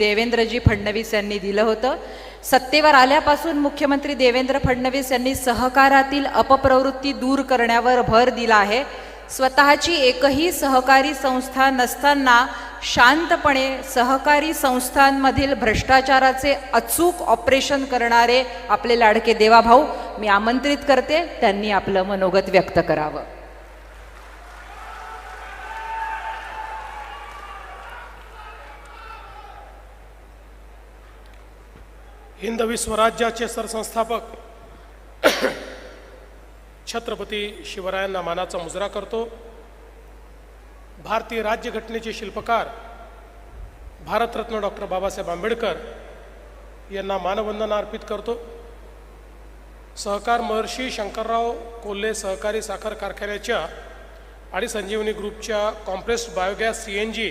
देवेंद्रजी फडणवीस यांनी दिलं होतं। सत्तेवर आल्यापासून मुख्यमंत्री देवेंद्र फडणवीस यांनी सहकारातील अपप्रवृत्ती दूर करण्यावर भर दिला आहे। स्वतःची एकही सहकारी संस्था नसताना शांतपणे सहकारी संस्थांमधील भ्रष्टाचाराचे अचूक ऑपरेशन करणारे आपले लाडके देवाभाऊ मी आमंत्रित करते, त्यांनी आपलं मनोगत व्यक्त करावं। हिंदवी स्वराज्याचे सरसंस्थापक छत्रपती शिवरायांना मानाचा मुजरा करतो। भारतीय राज्यघटनेचे शिल्पकार भारतरत्न डॉक्टर बाबासाहेब आंबेडकर यांना मानवंदना अर्पित करतो। सहकार महर्षी शंकरराव कोल्हे सहकारी साखर कारखान्याच्या आणि संजीवनी ग्रुपच्या कॉम्प्रेस्ड बायोगॅस CNG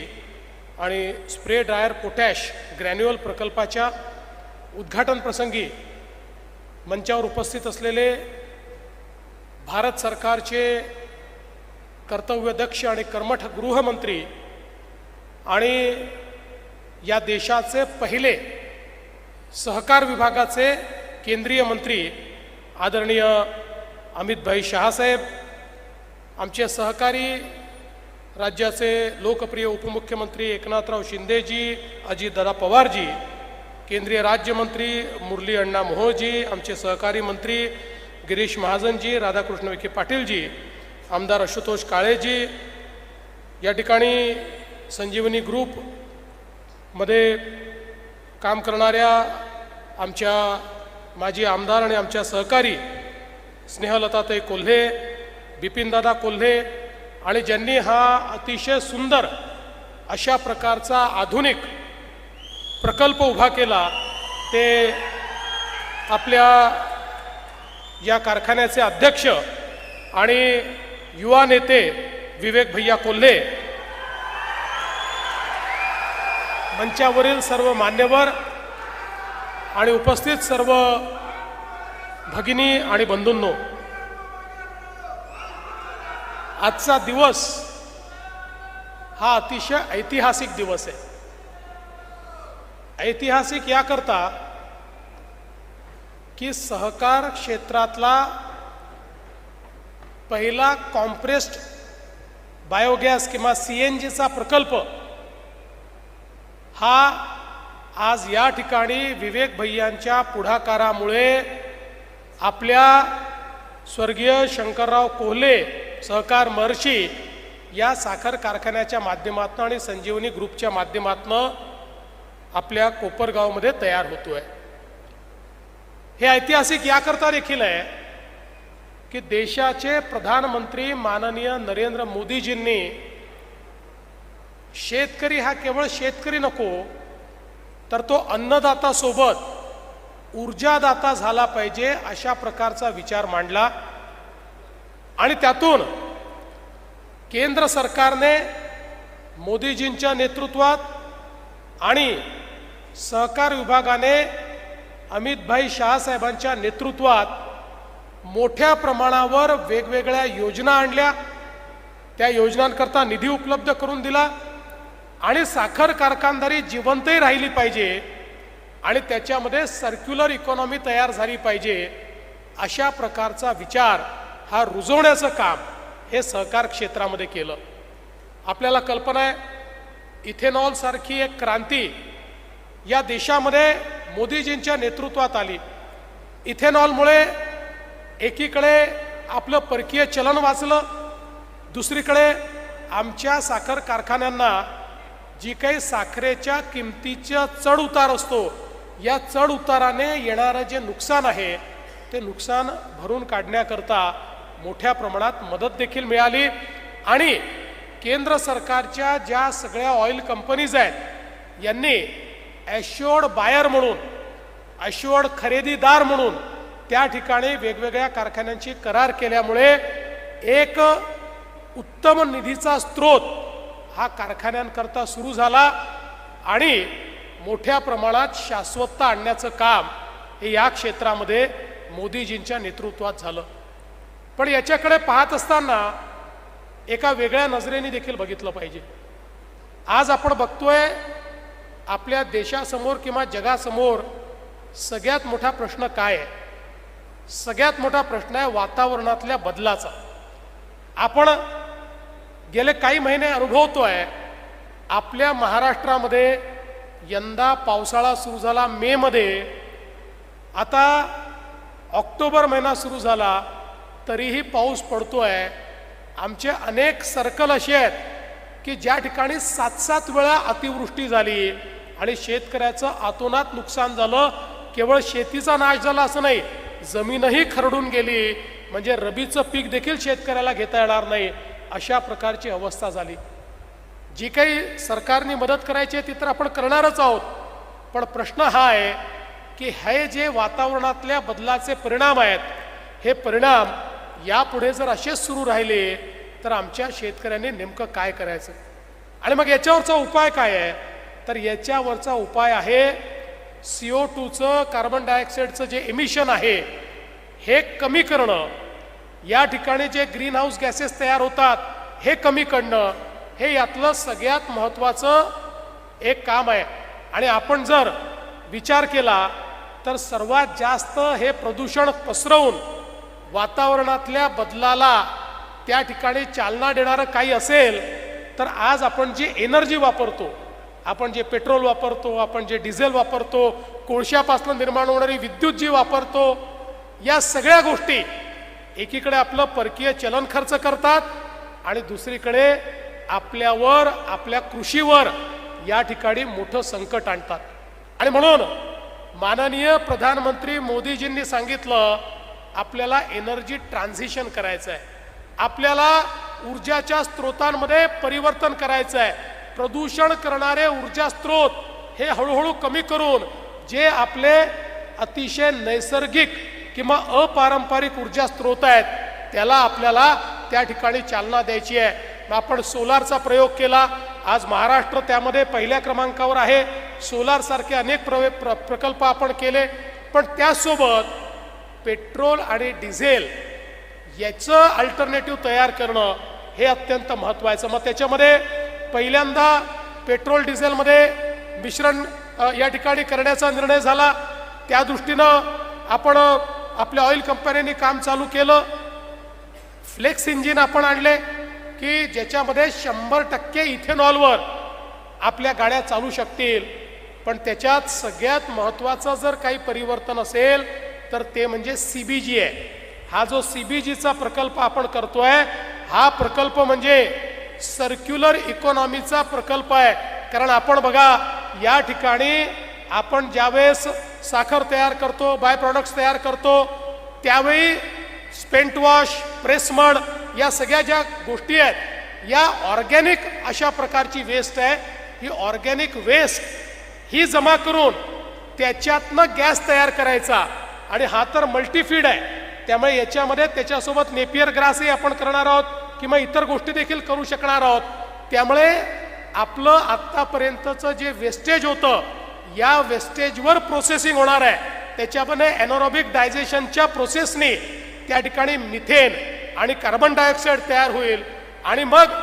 आणि स्प्रे ड्रायर पोटॅश ग्रॅन्युअल प्रकल्पाच्या उद्घाटन प्रसंगी मंचावर उपस्थित असलेले भारत सरकारचे कर्तव्यदक्ष आणि कर्मठ गृहमंत्री आणि या देशाचे पहिले सहकार विभागाचे केंद्रीय मंत्री आदरणीय अमितभाई शहासाहेब, आमचे सहकारी राज्याचे लोकप्रिय उपमुख्यमंत्री एकनाथराव शिंदेजी, अजितदादा पवारजी, केंद्रीय राज्यमंत्री मुरली अण्णा मोहोळजी, आमचे सहकारी मंत्री गिरीश महाजनजी, राधाकृष्ण विखे पाटीलजी, आमदार आशुतोष काळेजी, या ठिकाणी संजीवनी ग्रुपमध्ये काम करणाऱ्या आमच्या माजी आमदार आणि आमच्या सहकारी स्नेहलताताई कोल्हे, बिपिनदादा कोल्हे, आणि ज्यांनी हा अतिशय सुंदर अशा प्रकारचा आधुनिक प्रकल्प उभा केला, ते आपल्या या कारखान्याचे अध्यक्ष आणि युवा नेते विवेक भैया कोल्हे, मंचावरील सर्व मान्यवर आणि उपस्थित सर्व भगिनी आणि बंधूंनो, आजचा दिवस हा अतिशय ऐतिहासिक दिवस आहे। ऐतिहासिक याकरता की सहकार क्षेत्रातला पहिला कॉम्प्रेस्ड बायोगॅस किंवा CNGचा प्रकल्प हा आज या ठिकाणी विवेक भैयांच्या पुढाकारामुळे आपल्या स्वर्गीय शंकरराव कोल्हे सहकार महर्षी या साखर कारखान्याच्या माध्यमातून आणि संजीवनी ग्रुपच्या माध्यमातून आपल्या कोपरगावमध्ये तयार होतोय। हे ऐतिहासिक याकरता देखील आहे की देशाचे प्रधानमंत्री माननीय नरेंद्र मोदीजींनी शेतकरी हा केवळ शेतकरी नको, तर तो अन्नदाता सोबत ऊर्जादाता झाला पाहिजे अशा प्रकारचा विचार मांडला। आणि त्यातून केंद्र सरकारने मोदीजींच्या नेतृत्वात आणि सहकार विभागाने अमितभाई शहासाहेबांच्या नेतृत्वात मोठ्या प्रमाणावर वेगवेगळ्या योजना आणल्या, त्या योजनांकरता निधी उपलब्ध करून दिला आणि साखर कारखानदारी जिवंतही राहिली पाहिजे आणि त्याच्यामध्ये सर्क्युलर इकॉनॉमी तयार झाली पाहिजे अशा प्रकारचा विचार हा रुजवण्याचं काम हे सहकार क्षेत्रामध्ये केलं। आपल्याला कल्पना आहे, इथेनॉल सारखी एक क्रांती या देशामध्ये मोदीजींच्या नेतृत्वात आली। इथेनॉलमुळे एकीकडे आपलं परकीय चलन वाचलं, दुसरीकडे आमच्या साखर कारखान्यांना जी काही साखरेच्या किमतीचा चढ उतार असतो, या चढ उताराने येणारं जे नुकसान आहे ते नुकसान भरून काढण्याकरता मोठ्या प्रमाणात मदत देखील मिळाली। आणि केंद्र सरकारच्या ज्या सगळ्या ऑइल कंपनीज आहेत यांनी ॲश्युअर्ड बायर म्हणून, ॲश्युअर्ड खरेदीदार म्हणून त्या ठिकाणी वेगवेगळ्या कारखान्यांची करार केल्यामुळे एक उत्तम निधीचा स्रोत हा कारखान्यांकरता सुरू झाला आणि मोठ्या प्रमाणात शाश्वतता आणण्याचं काम हे या क्षेत्रामध्ये मोदीजींच्या नेतृत्वात झालं। पण याच्याकडे पाहत असताना एका वेगळ्या नजरेने देखील बघितलं पाहिजे। आज आपण बघतोय आपल्या देशासमोर किंवा जगासमोर सगळ्यात मोठा प्रश्न काय आहे? सगळ्यात मोठा प्रश्न आहे वातावरणातल्या बदलाचा. आपण गेले काही महिने अनुभवतोय आपल्या महाराष्ट्रामध्ये यंदा पावसाळा सुरू झाला मे मध्ये, आता ऑक्टोबर महिना सुरू झाला तरीही पाऊस पडतोय. आमचे अनेक सर्कल असे आहेत की ज्या ठिकाणी 7-7 वेळा अतिवृष्टी झाली आणि शेतकऱ्याचं अतोनात नुकसान झालं. केवळ शेतीचा नाश झाला असं नाही, जमीनही खरडून गेली, म्हणजे रबीचं पीक देखील शेतकऱ्याला घेता येणार नाही अशा प्रकारची अवस्था झाली. जी काही सरकारने मदत करायची आहे ती तर आपण करणारच आहोत, पण प्रश्न हा आहे की हे जे वातावरणातल्या बदलाचे परिणाम आहेत, हे परिणाम यापुढे जर असेच सुरू राहिले तर आमच्या शेतकऱ्यांनी नेमकं काय करायचं? आणि मग याच्यावरचा उपाय काय आहे? तर याच्यावरचा उपाय आहे CO2चं, कार्बन डायऑक्साईडचं जे एमिशन आहे हे कमी करणं. या ठिकाणी जे ग्रीन हाऊस गॅसेस तयार होतात हे कमी करणं, हे यातलं सगळ्यात महत्त्वाचं एक काम आहे. आणि आपण जर विचार केला तर सर्वात जास्त हे प्रदूषण पसरवून वातावरणातल्या बदलाला त्या ठिकाणी चालना देणारं काही असेल तर आज आपण जी एनर्जी वापरतो, आपण जे पेट्रोल वापरतो, आपण जे डिझेल वापरतो, कोळशापासून निर्माण होणारी विद्युत जी वापरतो, या सगळ्या गोष्टी एकीकडे आपलं परकीय चलन खर्च करतात आणि दुसरीकडे आपल्यावर, आपल्या कृषीवर या ठिकाणी मोठं संकट आणतात. आणि म्हणून माननीय प्रधानमंत्री मोदीजींनी सांगितलं आपल्याला एनर्जी ट्रान्झिशन करायचं आहे, आपल्याला ऊर्जाच्या स्रोतांमध्ये परिवर्तन करायचं आहे. प्रदूषण करणारे ऊर्जा स्रोत हे हळूहळू कमी करून जे आपले अतिशय नैसर्गिक किंवा अपारंपरिक ऊर्जा स्रोत आहेत त्याला आपल्याला त्या ठिकाणी चालना द्यायची आहे. आपण सोलारचा प्रयोग केला, आज महाराष्ट्र त्यामध्ये पहिल्या क्रमांकावर आहे. सोलार सारखे अनेक प्रकल्प आपण केले, पण त्यासोबत पेट्रोल आणि डिझेल याचं अल्टरनेटिव्ह तयार करणं हे अत्यंत महत्त्वाचं. मग त्याच्यामध्ये पहिल्यांदा पेट्रोल डिझेलमध्ये मिश्रण या ठिकाणी करण्याचा निर्णय झाला. त्या दृष्टीनं आपण आपल्या ऑइल कंपन्यांनी काम चालू केलं. फ्लेक्स इंजिन आपण आणले की ज्याच्यामध्ये 100% इथेनॉलवर आपल्या गाड्या चालू शकतील. पण त्याच्यात सगळ्यात महत्त्वाचं जर काही परिवर्तन असेल तर ते म्हणजे CBG आहे. हा जो CBGचा प्रकल्प आपण करतोय हा प्रकल्प म्हणजे सर्क्युलर इकॉनॉमीचा प्रकल्प आहे. कारण आपण बघा या ठिकाणी आपण ज्यावेळेस साखर तयार करतो, बाय प्रॉडक्ट्स तयार करतो, त्यावेळी स्पेंट वॉश, प्रेस मड या सगळ्या ज्या गोष्टी आहेत या ऑर्गॅनिक अशा प्रकारची वेस्ट आहे. ही ऑर्गॅनिक वेस्ट ही जमा करून त्याच्यातनं गॅस तयार करायचा. आणि हा तर मल्टीफीड आहे, त्यामुळे याच्यामध्ये त्याच्यासोबत नेपियर ग्रासही आपण करणार आहोत किंवा इतर गोष्टी देखील करू शकणार आहोत. त्यामुळे आपलं आत्तापर्यंतचं जे वेस्टेज होतं या वेस्टेजवर प्रोसेसिंग होणार आहे. त्याच्यामध्ये एनोरोबिक डायजेशनच्या प्रोसेसनी त्या ठिकाणी मिथेन आणि कार्बन डायऑक्साईड तयार होईल आणि मग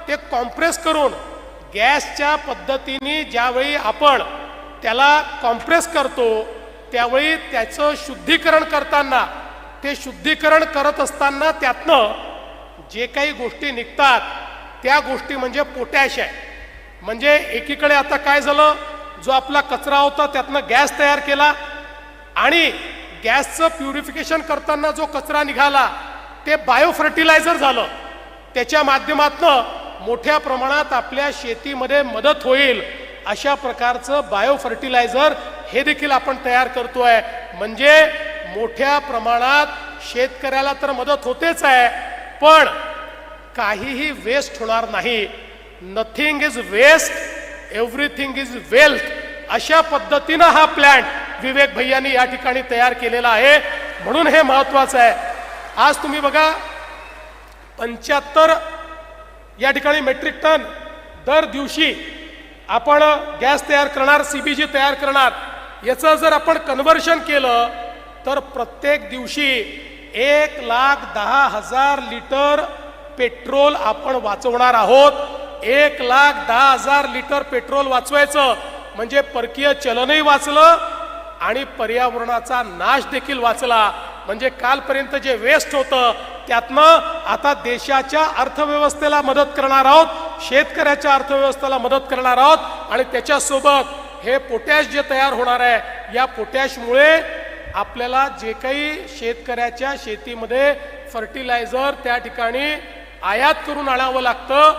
ते कॉम्प्रेस करून गॅसच्या पद्धतीने ज्यावेळी आपण त्याला कॉम्प्रेस करतो त्यावेळी त्याचं शुद्धीकरण करताना, ते शुद्धीकरण करत असताना त्यातनं जे काही गोष्टी निघतात त्या गोष्टी म्हणजे पोटॅश आहे. म्हणजे एकीकडे आता काय झालं, जो आपला कचरा होता त्यातनं गॅस तयार केला आणि गॅसचं प्युरिफिकेशन करताना जो कचरा निघाला ते बायो फर्टिलायझर झालं. त्याच्या माध्यमातून मोठ्या प्रमाणात आपल्या शेतीमध्ये मदत होईल अशा प्रकारचं बायो फर्टिलायझर हे देखील आपण तयार करतोय. म्हणजे मोठ्या प्रमाणात शेतकऱ्याला तर मदत होतेच आहे, पण काहीही वेस्ट होणार नाही. Nothing is waste, everything is wealth अशा पद्धतीनं हा प्लॅन विवेक भैयांनी या ठिकाणी तयार केलेला आहे. म्हणून हे महत्वाचं आहे. आज तुम्ही बघा 75 या ठिकाणी मेट्रिक टन दर दिवशी आपण गॅस तयार करणार, CBG तयार करणार. याचं जर आपण कन्व्हर्शन केलं तर प्रत्येक दिवशी 1,10,000 लिटर पेट्रोल आपण वाचवणार आहोत. 1,10,000 लिटर पेट्रोल वाचवायचं म्हणजे परकीय चलनही वाचलं आणि पर्यावरणाचा नाश देखील वाचला. म्हणजे कालपर्यंत जे वेस्ट होतं त्यातनं आता देशाच्या अर्थव्यवस्थेला मदत करणार आहोत, शेतकऱ्याच्या अर्थव्यवस्थेला मदत करणार आहोत आणि त्याच्यासोबत हे पोटॅश जे तयार होणार आहे, या पोटॅशमुळे आपल्याला जे काही शेतकऱ्याच्या शेतीमध्ये फर्टिलायझर त्या ठिकाणी आयात करून आणावं लागतं,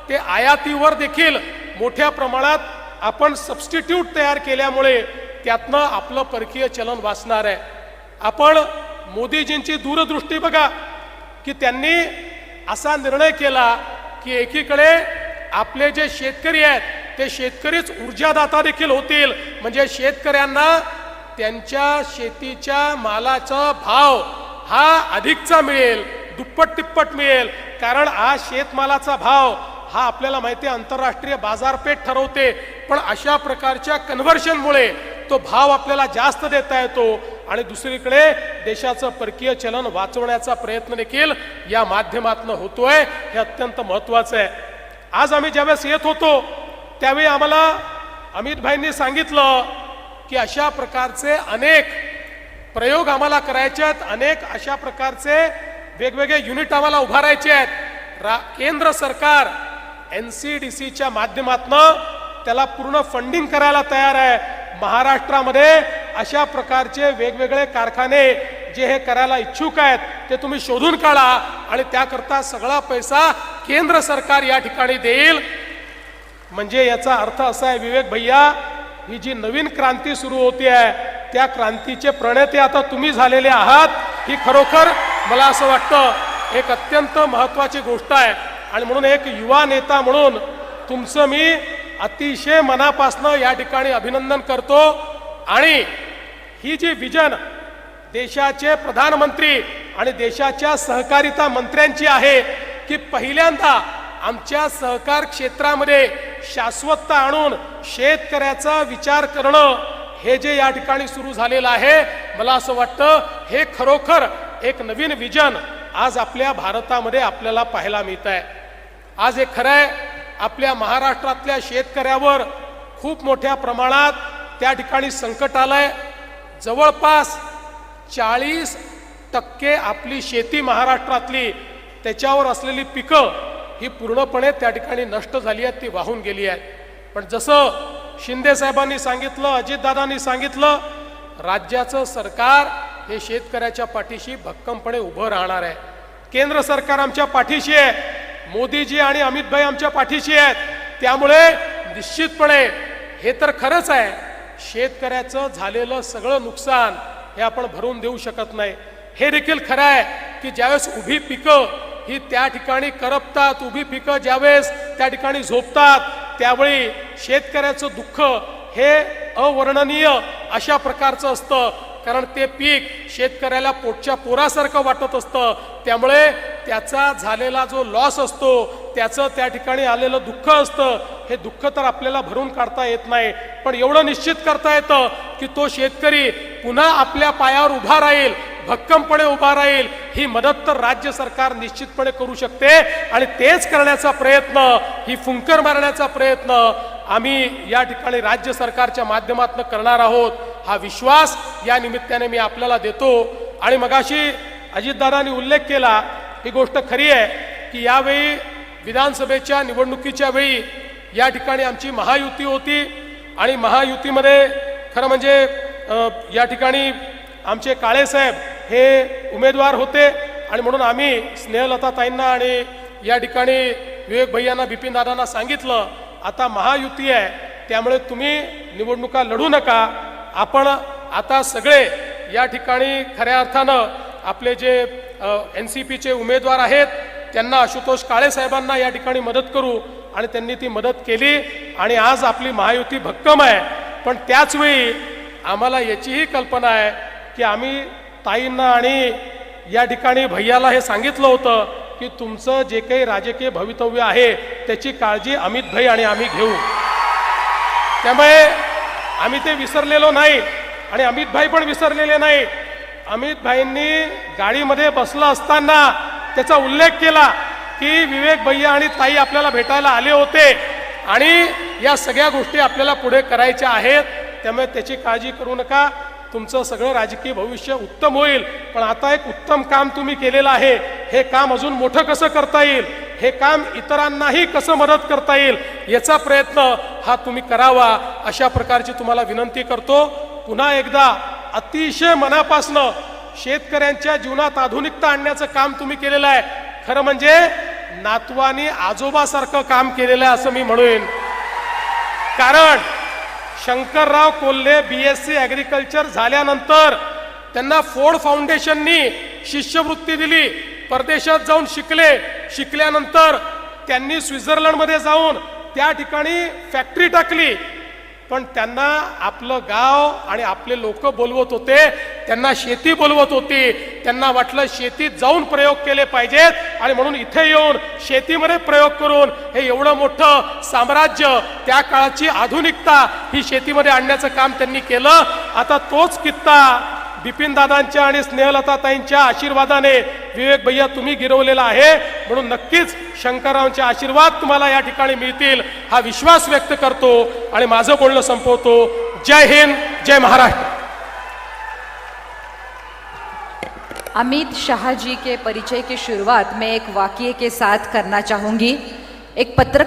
ते आयातीवर देखील मोठ्या प्रमाणात आपण सबस्टिट्यूट तयार केल्यामुळे त्यातनं आपलं परकीय चलन वाचणार आहे. आपण मोदीजींची दूरदृष्टी बघा की त्यांनी असा निर्णय केला की एकीकडे आपले जे शेतकरी आहेत ते शेतकरीच ऊर्जादाता देखील होतील. म्हणजे शेतकऱ्यांना त्यांच्या शेतीच्या मालाचा भाव हा अधिकचा मिळेल, दुप्पट तिप्पट मिळेल. कारण आज शेतमालाचा भाव हा आपल्याला माहिती आहे आंतरराष्ट्रीय बाजारपेठ ठरवते, पण अशा प्रकारच्या कन्व्हर्शनमुळे तो भाव आपल्याला जास्त देता येतो आणि दुसरीकडे देशाचं परकीय चलन वाचवण्याचा प्रयत्न देखील या माध्यमातून होतोय. हे अत्यंत महत्त्वाचं आहे. आज आम्ही ज्यावेळेस येत होतो त्यावेळी आम्हाला अमित भाईंनी सांगितलं की अशा प्रकारचे अनेक प्रयोग आम्हाला करायचे आहेत, अनेक अशा प्रकारचे वेगवेगळे युनिट आम्हाला उभारायचे आहेत. केंद्र सरकार NCDCच्या माध्यमातून त्याला पूर्ण फंडिंग करायला तयार आहे. महाराष्ट्रामध्ये अशा प्रकारचे वेगवेगळे कारखाने जे हे करायला इच्छुक आहेत ते तुम्ही शोधून काढा आणि त्याकरता सगळा पैसा केंद्र सरकार या ठिकाणी देईल. म्हणजे याचा अर्थ असा आहे विवेक भैया, ही जी नवीन क्रांती सुरू होती आहे त्या क्रांतीचे प्रणेते आता तुम्ही झालेले आहात. ही खरोखर मला असं वाटतं एक अत्यंत महत्त्वाची गोष्ट आहे आणि म्हणून एक युवा नेता म्हणून तुमचं मी अतिशय मनापासनं या ठिकाणी अभिनंदन करतो. आणि ही जी विजन देशाचे प्रधानमंत्री आणि देशाच्या सहकारिता मंत्र्यांची आहे की पहिल्यांदा आमच्या सहकार क्षेत्रामध्ये शाश्वतता आणून शेतकऱ्याचा विचार करणं, हे जे या ठिकाणी सुरू झालेलं आहे, मला असं वाटतं हे खरोखर एक नवीन विजन आज आपल्या भारतामध्ये आपल्याला पाहायला मिळत आहे. आज हे खरं आहे आपल्या महाराष्ट्रातल्या शेतकऱ्यावर खूप मोठ्या प्रमाणात त्या ठिकाणी संकट आलंय. जवळपास 40% आपली शेती महाराष्ट्रातली त्याच्यावर असलेली पिकं ही पूर्णपणे त्या ठिकाणी नष्ट झाली आहेत, ती वाहून गेली आहेत. पण जसं शिंदे साहेबांनी सांगितलं, अजितदादांनी सांगितलं, राज्याचं सरकार हे शेतकऱ्याच्या पाठीशी भक्कमपणे उभं राहणार आहे. केंद्र सरकार आमच्या पाठीशी आहे, मोदीजी आणि अमित भाई आमच्या पाठीशी आहेत. त्यामुळे निश्चितपणे हे तर खरंच आहे, शेतकऱ्याचं झालेलं सगळं नुकसान हे आपण भरून देऊ शकत नाही. हे देखील खरं आहे की ज्यावेळेस उभी पिकं ही त्या ठिकाणी करपतात, उभी पिकं ज्यावेळेस त्या ठिकाणी झोपतात, त्यावेळी शेतकऱ्याचं दुःख हे अवर्णनीय अशा प्रकारचं असतं. कारण ते पीक शेतकऱ्याला पोटच्या पोरासारखं वाटत असतं. त्यामुळे त्याचा झालेला जो लॉस असतो, त्याचं त्या ठिकाणी आलेलं दुःख असतं, हे दुःख तर आपल्याला भरून काढता येत नाही. पण एवढं निश्चित करता येतं की तो शेतकरी पुन्हा आपल्या पायावर उभा राहील, भक्कमपणे उभा राहील. ही मदत तर राज्य सरकार निश्चितपणे करू शकते आणि तेच करण्याचा प्रयत्न, ही फुंकर मारण्याचा प्रयत्न आम्ही या ठिकाणी राज्य सरकारच्या माध्यमातून करणार आहोत. हा विश्वास या निमित्ताने मी आपल्याला देतो. आणि मगाशी अजितदादांनी उल्लेख केला, ही गोष्ट खरी आहे की यावेळी विधानसभेच्या निवडणुकीच्या वेळी या ठिकाणी आमची महायुती होती आणि महायुतीमध्ये खरं म्हणजे या ठिकाणी आमचे काळेसाहेब हे उमेदवार होते आणि म्हणून आम्ही स्नेहलताताईंना आणि या ठिकाणी विवेक भैयांना, बिपिन दादांना सांगितलं आता महायुती आहे, त्यामुळे तुम्ही निवडणुका लढू नका. आपण आता सगळे या ठिकाणी खऱ्या अर्थानं आपले जे NCPचे उमेदवार आहेत त्यांना, आशुतोष काळे साहेबांना या ठिकाणी मदत करू. आणि त्यांनी ती मदत केली आणि आज आपली महायुती भक्कम आहे. पण त्याचवेळी आम्हाला याचीही कल्पना आहे की आम्ही ताईंना आणि या ठिकाणी भैयाला हे सांगितलं होतं की तुमचं जे काही राजकीय भवितव्य आहे त्याची काळजी अमित भाई आणि आम्ही घेऊ. त्यामुळे आम्ही ते विसरलेलो नाही आणि अमित भाई पण विसरलेले नाही. अमित भाईंनी गाडीमध्ये बसला असताना त्याचा उल्लेख केला की विवेक भैया आणि ताई आपल्याला भेटायला आले होते आणि या सगळ्या गोष्टी आपल्याला पुढे करायच्या आहेत. त्यामुळे त्याची काळजी करू नका. तुमचं सगळं राजकीय भविष्य उत्तम होईल. पण आता एक उत्तम काम तुम्ही केलेलं आहे. हे काम अजून मोठं कसं करता येईल, हे काम इतरांनाही कसं मदत करता येईल, याचा प्रयत्न हा तुम्ही करावा, अशा प्रकारची तुम्हाला विनंती करतो. पुन्हा एकदा अतिशय मनापासनं शेतकऱ्यांच्या जीवनात आधुनिकता आणण्याचं काम तुम्ही केलेलं आहे. खरं म्हणजे नातवानी आजोबासारखं काम केलेलं आहे असं मी म्हणेन. कारण शंकरराव कोल्हे BSc ॲग्रिकल्चर झाल्यानंतर त्यांना फोर्ड फाउंडेशननी शिष्यवृत्ती दिली. परदेशात जाऊन शिकल्यानंतर त्यांनी स्वित्झर्लंडमध्ये जाऊन त्या ठिकाणी फॅक्टरी टाकली. पण त्यांना आपलं गाव आणि आपले लोक बोलवत होते, त्यांना शेती बोलवत होती. त्यांना वाटलं शेतीत जाऊन प्रयोग केले पाहिजेत आणि म्हणून इथे येऊन शेतीमध्ये प्रयोग करून हे एवढं मोठं साम्राज्य, त्या काळाची आधुनिकता ही शेतीमध्ये आणण्याचं काम त्यांनी केलं. आता तोच कित्ता बिपिनदादांच्या आणि स्नेहलताताईंच्या आशीर्वादाने विवेक भैया तुम्ही गिरवलेला आहे. म्हणून नक्कीच शंकररावांचे आशीर्वाद तुम्हाला या ठिकाणी मिळतील हा विश्वास व्यक्त करतो आणि माझं बोलणं संपवतो. जय हिंद, जय महाराष्ट्र. अमित शाह जी के परिचय की शुरुआत मैं एक वाक्य के साथ करना चाहूंगी. एक पत्रकार